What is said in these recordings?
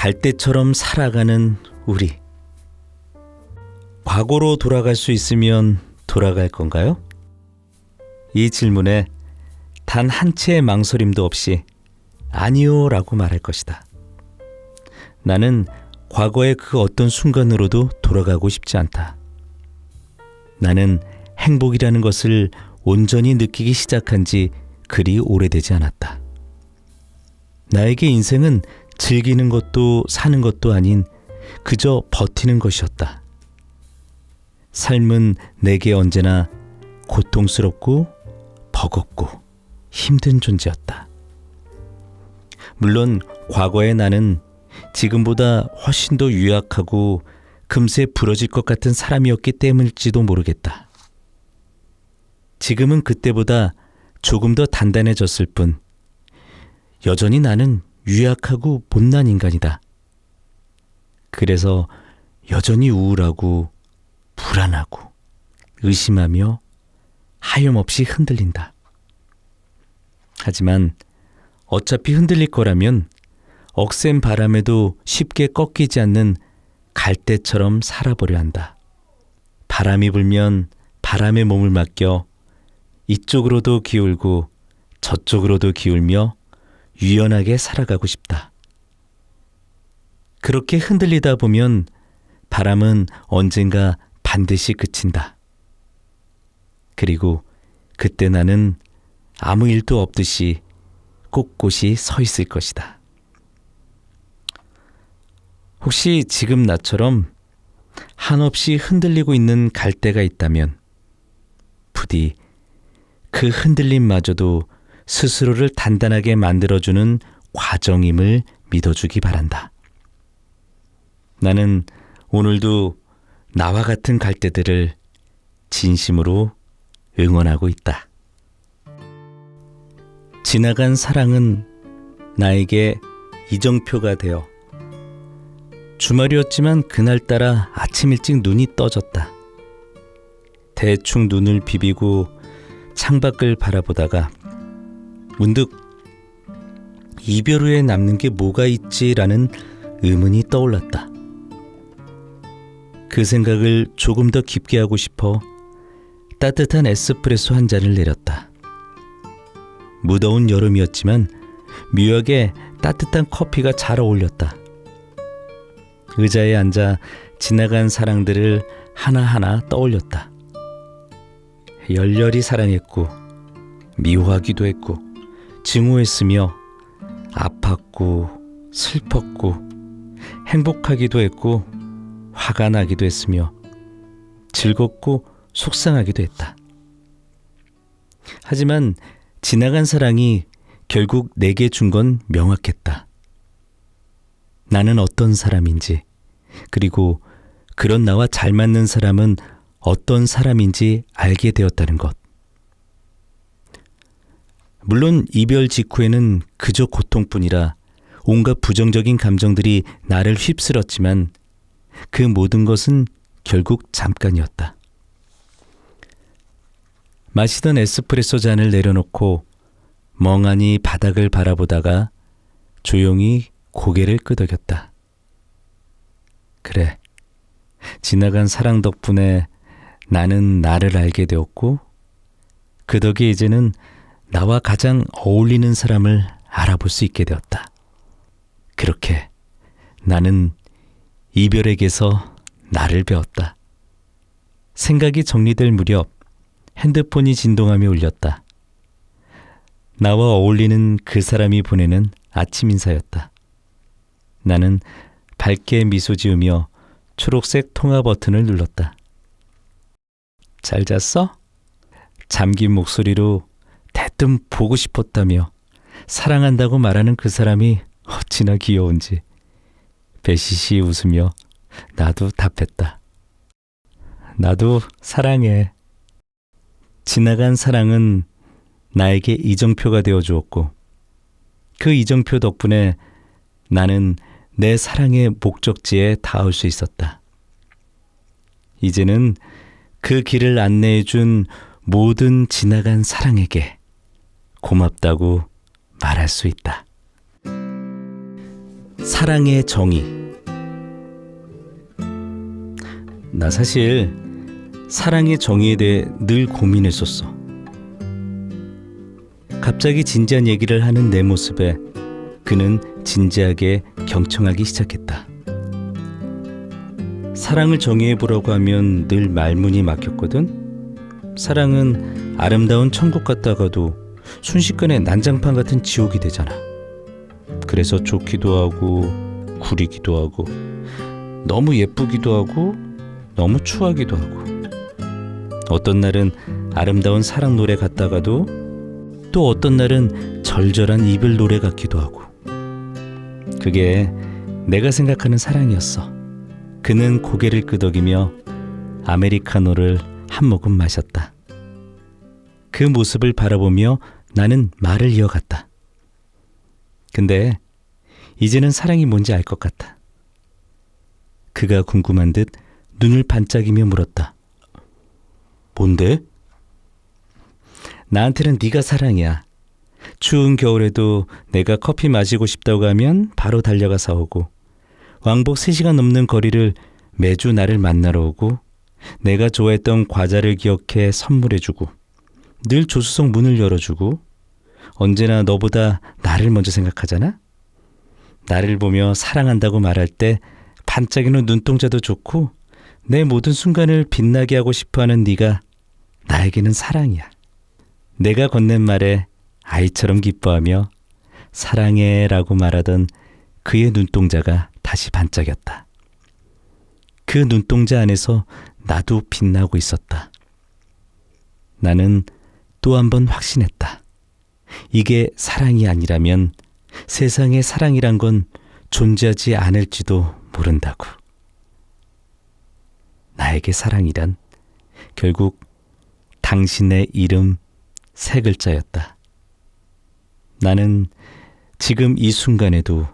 갈대처럼 살아가는 우리. 과거로 돌아갈 수 있으면 돌아갈 건가요? 이 질문에 단 한 채의 망설임도 없이 아니요 라고 말할 것이다. 나는 과거의 그 어떤 순간으로도 돌아가고 싶지 않다. 나는 행복이라는 것을 온전히 느끼기 시작한 지 그리 오래되지 않았다. 나에게 인생은 즐기는 것도 사는 것도 아닌 그저 버티는 것이었다. 삶은 내게 언제나 고통스럽고 버겁고 힘든 존재였다. 물론 과거의 나는 지금보다 훨씬 더 유약하고 금세 부러질 것 같은 사람이었기 때문일지도 모르겠다. 지금은 그때보다 조금 더 단단해졌을 뿐 여전히 나는 유약하고 못난 인간이다. 그래서 여전히 우울하고 불안하고 의심하며 하염없이 흔들린다. 하지만 어차피 흔들릴 거라면 억센 바람에도 쉽게 꺾이지 않는 갈대처럼 살아보려 한다. 바람이 불면 바람에 몸을 맡겨 이쪽으로도 기울고 저쪽으로도 기울며 유연하게 살아가고 싶다. 그렇게 흔들리다 보면 바람은 언젠가 반드시 그친다. 그리고 그때 나는 아무 일도 없듯이 꼿꼿이 서 있을 것이다. 혹시 지금 나처럼 한없이 흔들리고 있는 갈대가 있다면 부디 그 흔들림마저도 스스로를 단단하게 만들어주는 과정임을 믿어주기 바란다. 나는 오늘도 나와 같은 갈대들을 진심으로 응원하고 있다. 지나간 사랑은 나에게 이정표가 되어 주말이었지만 그날따라 아침 일찍 눈이 떠졌다. 대충 눈을 비비고 창밖을 바라보다가 문득 이별 후에 남는 게 뭐가 있지라는 의문이 떠올랐다. 그 생각을 조금 더 깊게 하고 싶어 따뜻한 에스프레소 한 잔을 내렸다. 무더운 여름이었지만 묘하게 따뜻한 커피가 잘 어울렸다. 의자에 앉아 지나간 사랑들을 하나하나 떠올렸다. 열렬히 사랑했고 미워하기도 했고 증오했으며 아팠고 슬펐고 행복하기도 했고 화가 나기도 했으며 즐겁고 속상하기도 했다. 하지만 지나간 사랑이 결국 내게 준 건 명확했다. 나는 어떤 사람인지, 그리고 그런 나와 잘 맞는 사람은 어떤 사람인지 알게 되었다는 것. 물론 이별 직후에는 그저 고통뿐이라 온갖 부정적인 감정들이 나를 휩쓸었지만 그 모든 것은 결국 잠깐이었다. 마시던 에스프레소 잔을 내려놓고 멍하니 바닥을 바라보다가 조용히 고개를 끄덕였다. 그래, 지나간 사랑 덕분에 나는 나를 알게 되었고 그 덕에 이제는 나와 가장 어울리는 사람을 알아볼 수 있게 되었다. 그렇게 나는 이별에게서 나를 배웠다. 생각이 정리될 무렵 핸드폰이 진동하며 울렸다. 나와 어울리는 그 사람이 보내는 아침 인사였다. 나는 밝게 미소 지으며 초록색 통화 버튼을 눌렀다. 잘 잤어? 잠긴 목소리로 대뜸 보고 싶었다며 사랑한다고 말하는 그 사람이 어찌나 귀여운지 배시시 웃으며 나도 답했다. 나도 사랑해. 지나간 사랑은 나에게 이정표가 되어 주었고 그 이정표 덕분에 나는 내 사랑의 목적지에 닿을 수 있었다. 이제는 그 길을 안내해 준 모든 지나간 사랑에게 고맙다고 말할 수 있다. 사랑의 정의. 나 사실 사랑의 정의에 대해 늘 고민했었어. 갑자기 진지한 얘기를 하는 내 모습에 그는 진지하게 경청하기 시작했다. 사랑을 정의해보라고 하면 늘 말문이 막혔거든. 사랑은 아름다운 천국 같다가도 순식간에 난장판 같은 지옥이 되잖아. 그래서 좋기도 하고 구리기도 하고 너무 예쁘기도 하고 너무 추하기도 하고, 어떤 날은 아름다운 사랑 노래 같다가도 또 어떤 날은 절절한 이별 노래 같기도 하고. 그게 내가 생각하는 사랑이었어. 그는 고개를 끄덕이며 아메리카노를 한 모금 마셨다. 그 모습을 바라보며 나는 말을 이어갔다. 근데 이제는 사랑이 뭔지 알 것 같아. 그가 궁금한 듯 눈을 반짝이며 물었다. 뭔데? 나한테는 네가 사랑이야. 추운 겨울에도 내가 커피 마시고 싶다고 하면 바로 달려가 사오고, 왕복 3시간 넘는 거리를 매주 나를 만나러 오고, 내가 좋아했던 과자를 기억해 선물해주고, 늘 조수석 문을 열어주고, 언제나 너보다 나를 먼저 생각하잖아? 나를 보며 사랑한다고 말할 때 반짝이는 눈동자도 좋고 내 모든 순간을 빛나게 하고 싶어하는 네가 나에게는 사랑이야. 내가 건넨 말에 아이처럼 기뻐하며 사랑해 라고 말하던 그의 눈동자가 다시 반짝였다. 그 눈동자 안에서 나도 빛나고 있었다. 나는 또 한 번 확신했다. 이게 사랑이 아니라면 세상에 사랑이란 건 존재하지 않을지도 모른다고. 나에게 사랑이란 결국 당신의 이름 3글자였다. 나는 지금 이 순간에도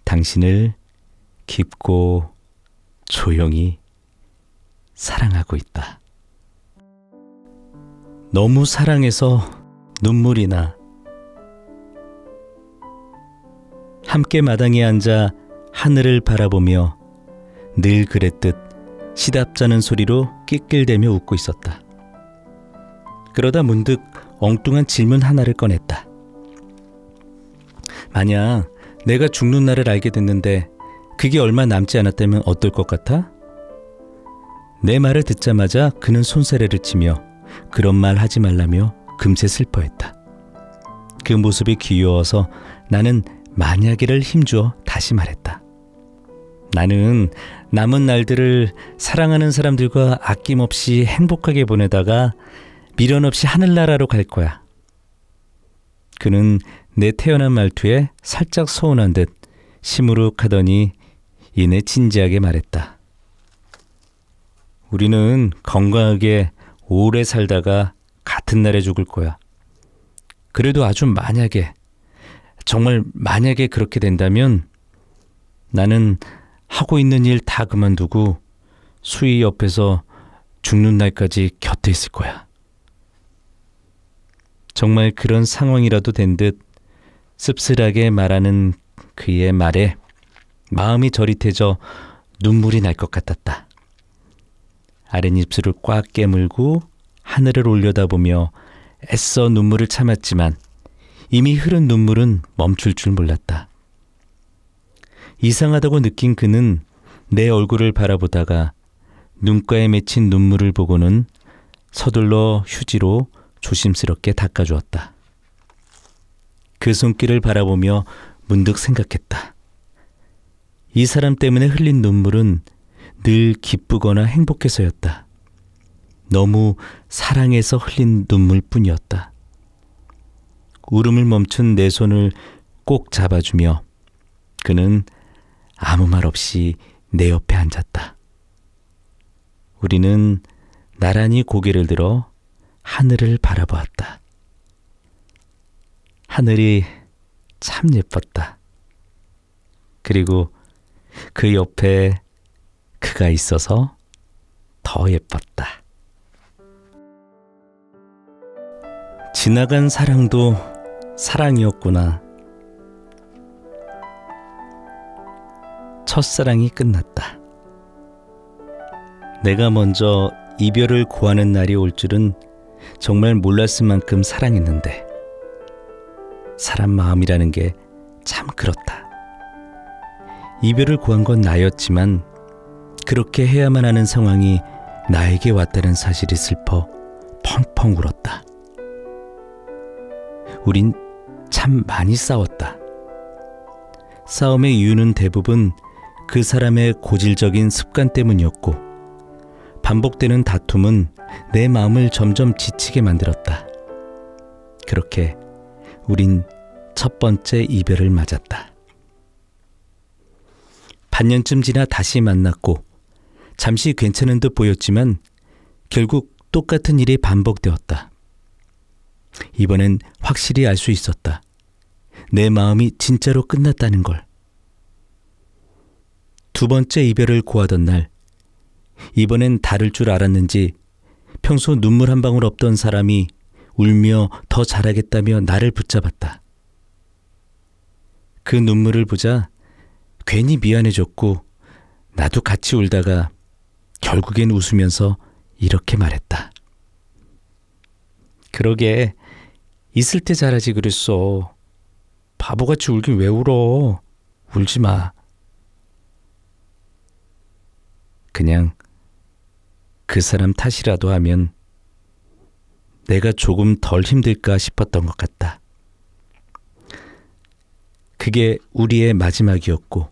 당신을 깊고 조용히 사랑하고 있다. 너무 사랑해서 눈물이 나. 함께 마당에 앉아 하늘을 바라보며 늘 그랬듯 시답잖은 소리로 낄낄대며 웃고 있었다. 그러다 문득 엉뚱한 질문 하나를 꺼냈다. 만약 내가 죽는 날을 알게 됐는데 그게 얼마 남지 않았다면 어떨 것 같아? 내 말을 듣자마자 그는 손사래를 치며 그런 말 하지 말라며 금세 슬퍼했다. 그 모습이 귀여워서 나는 만약에를 힘주어 다시 말했다. 나는 남은 날들을 사랑하는 사람들과 아낌없이 행복하게 보내다가 미련 없이 하늘나라로 갈 거야. 그는 내 태연한 말투에 살짝 서운한 듯 시무룩하더니 이내 진지하게 말했다. 우리는 건강하게 오래 살다가 같은 날에 죽을 거야. 그래도 아주 만약에, 정말 만약에 그렇게 된다면 나는 하고 있는 일 다 그만두고 수희 옆에서 죽는 날까지 곁에 있을 거야. 정말 그런 상황이라도 된 듯 씁쓸하게 말하는 그의 말에 마음이 저릿해져 눈물이 날 것 같았다. 아랫입술을 꽉 깨물고 하늘을 올려다보며 애써 눈물을 참았지만 이미 흐른 눈물은 멈출 줄 몰랐다. 이상하다고 느낀 그는 내 얼굴을 바라보다가 눈가에 맺힌 눈물을 보고는 서둘러 휴지로 조심스럽게 닦아주었다. 그 손길을 바라보며 문득 생각했다. 이 사람 때문에 흘린 눈물은 늘 기쁘거나 행복해서였다. 너무 사랑해서 흘린 눈물뿐이었다. 울음을 멈춘 내 손을 꼭 잡아주며 그는 아무 말 없이 내 옆에 앉았다. 우리는 나란히 고개를 들어 하늘을 바라보았다. 하늘이 참 예뻤다. 그리고 그 옆에 그가 있어서 더 예뻤다. 지나간 사랑도 사랑이었구나. 첫사랑이 끝났다. 내가 먼저 이별을 고하는 날이 올 줄은 정말 몰랐을 만큼 사랑했는데 사람 마음이라는 게 참 그렇다. 이별을 고한 건 나였지만 그렇게 해야만 하는 상황이 나에게 왔다는 사실이 슬퍼 펑펑 울었다. 우린 참 많이 싸웠다. 싸움의 이유는 대부분 그 사람의 고질적인 습관 때문이었고 반복되는 다툼은 내 마음을 점점 지치게 만들었다. 그렇게 우린 첫 번째 이별을 맞았다. 반년쯤 지나 다시 만났고 잠시 괜찮은 듯 보였지만 결국 똑같은 일이 반복되었다. 이번엔 확실히 알 수 있었다. 내 마음이 진짜로 끝났다는 걸. 두 번째 이별을 고하던 날, 이번엔 다를 줄 알았는지 평소 눈물 한 방울 없던 사람이 울며 더 잘하겠다며 나를 붙잡았다. 그 눈물을 보자 괜히 미안해졌고 나도 같이 울다가 결국엔 웃으면서 이렇게 말했다. 그러게 있을 때 잘하지 그랬어. 바보같이 울긴 왜 울어. 울지 마. 그냥 그 사람 탓이라도 하면 내가 조금 덜 힘들까 싶었던 것 같다. 그게 우리의 마지막이었고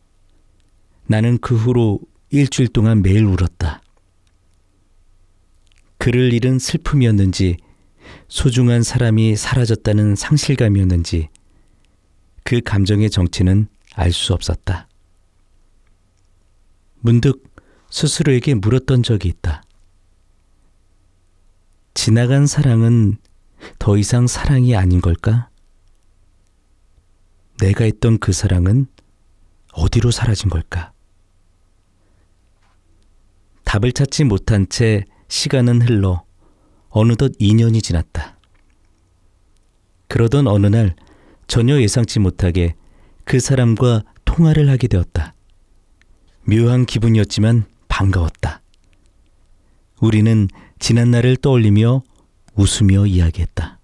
나는 그 후로 일주일 동안 매일 울었다. 그를 잃은 슬픔이었는지 소중한 사람이 사라졌다는 상실감이었는지 그 감정의 정체는 알 수 없었다. 문득 스스로에게 물었던 적이 있다. 지나간 사랑은 더 이상 사랑이 아닌 걸까? 내가 했던 그 사랑은 어디로 사라진 걸까? 답을 찾지 못한 채 시간은 흘러 어느덧 2년이 지났다. 그러던 어느 날 전혀 예상치 못하게 그 사람과 통화를 하게 되었다. 묘한 기분이었지만 반가웠다. 우리는 지난 날을 떠올리며 웃으며 이야기했다.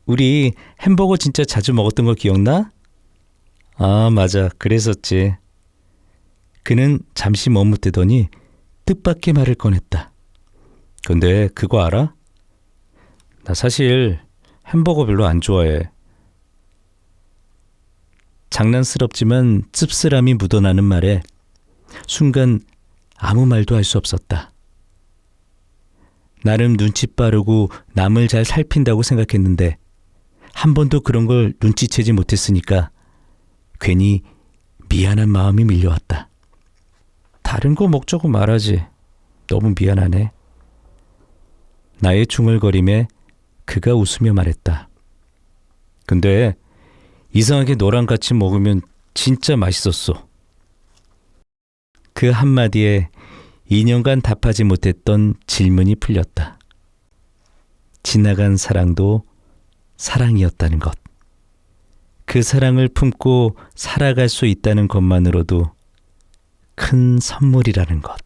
우리 햄버거 진짜 자주 먹었던 거 기억나? 아, 맞아. 그랬었지. 그는 잠시 머뭇대더니 뜻밖의 말을 꺼냈다. 근데 그거 알아? 나 사실 햄버거 별로 안 좋아해. 장난스럽지만 씁쓸함이 묻어나는 말에 순간 아무 말도 할 수 없었다. 나름 눈치 빠르고 남을 잘 살핀다고 생각했는데 한 번도 그런 걸 눈치채지 못했으니까 괜히 미안한 마음이 밀려왔다. 다른 거 먹자고 말하지. 너무 미안하네. 나의 중얼거림에 그가 웃으며 말했다. 근데 이상하게 너랑 같이 먹으면 진짜 맛있었어. 그 한마디에 2년간 답하지 못했던 질문이 풀렸다. 지나간 사랑도 사랑이었다는 것. 그 사랑을 품고 살아갈 수 있다는 것만으로도 큰 선물이라는 것.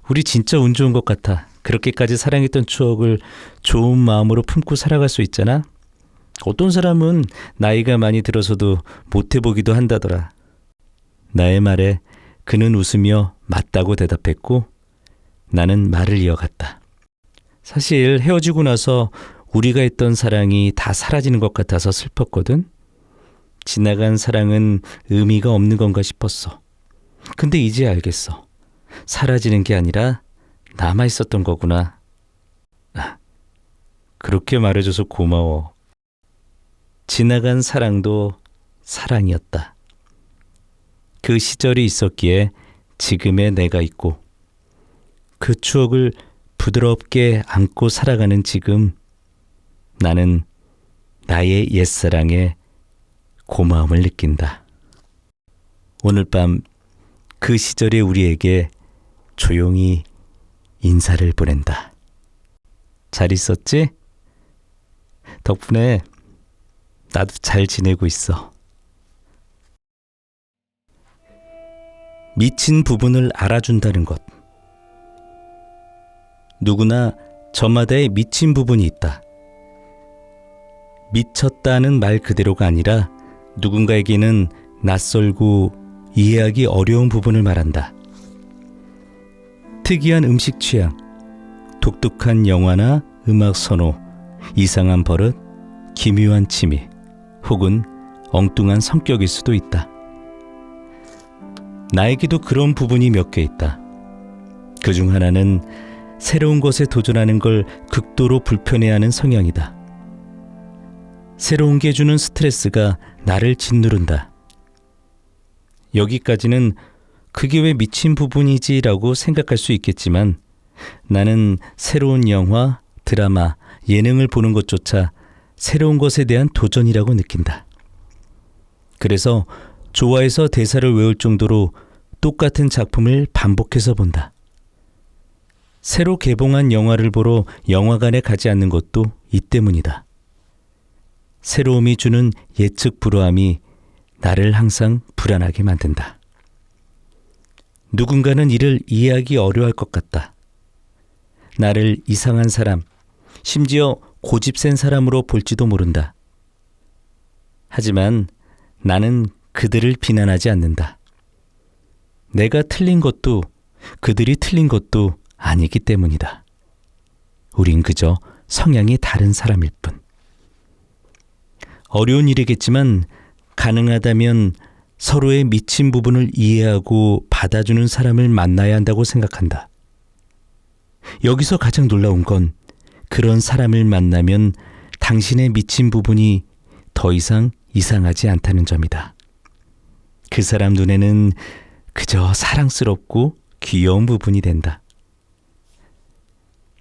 우리 진짜 운 좋은 것 같아. 그렇게까지 사랑했던 추억을 좋은 마음으로 품고 살아갈 수 있잖아. 어떤 사람은 나이가 많이 들어서도 못 해보기도 한다더라. 나의 말에 그는 웃으며 맞다고 대답했고 나는 말을 이어갔다. 사실 헤어지고 나서 우리가 했던 사랑이 다 사라지는 것 같아서 슬펐거든. 지나간 사랑은 의미가 없는 건가 싶었어. 근데 이제 알겠어. 사라지는 게 아니라 남아있었던 거구나. 그렇게 말해줘서 고마워. 지나간 사랑도 사랑이었다. 그 시절이 있었기에 지금의 내가 있고 그 추억을 부드럽게 안고 살아가는 지금 나는 나의 옛사랑에 고마움을 느낀다. 오늘 밤 그 시절의 우리에게 조용히 인사를 보낸다. 잘 있었지? 덕분에 나도 잘 지내고 있어. 미친 부분을 알아준다는 것. 누구나 저마다의 미친 부분이 있다. 미쳤다는 말 그대로가 아니라 누군가에게는 낯설고 이해하기 어려운 부분을 말한다. 특이한 음식 취향, 독특한 영화나 음악 선호, 이상한 버릇, 기묘한 취미, 혹은 엉뚱한 성격일 수도 있다. 나에게도 그런 부분이 몇 개 있다. 그중 하나는 새로운 것에 도전하는 걸 극도로 불편해하는 성향이다. 새로운 게 주는 스트레스가 나를 짓누른다. 여기까지는 그게 왜 미친 부분이지라고 생각할 수 있겠지만 나는 새로운 영화, 드라마, 예능을 보는 것조차 새로운 것에 대한 도전이라고 느낀다. 그래서 좋아해서 대사를 외울 정도로 똑같은 작품을 반복해서 본다. 새로 개봉한 영화를 보러 영화관에 가지 않는 것도 이 때문이다. 새로움이 주는 예측 불허함이 나를 항상 불안하게 만든다. 누군가는 이를 이해하기 어려워할 것 같다. 나를 이상한 사람, 심지어 고집센 사람으로 볼지도 모른다. 하지만 나는 그들을 비난하지 않는다. 내가 틀린 것도 그들이 틀린 것도 아니기 때문이다. 우린 그저 성향이 다른 사람일 뿐. 어려운 일이겠지만 가능하다면 서로의 미친 부분을 이해하고 받아주는 사람을 만나야 한다고 생각한다. 여기서 가장 놀라운 건 그런 사람을 만나면 당신의 미친 부분이 더 이상 이상하지 않다는 점이다. 그 사람 눈에는 그저 사랑스럽고 귀여운 부분이 된다.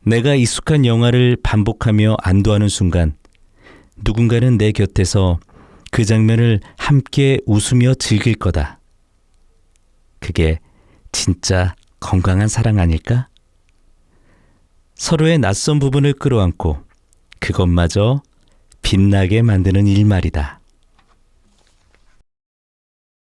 내가 익숙한 영화를 반복하며 안도하는 순간 누군가는 내 곁에서 그 장면을 함께 웃으며 즐길 거다. 그게 진짜 건강한 사랑 아닐까? 서로의 낯선 부분을 끌어안고 그것마저 빛나게 만드는 일 말이다.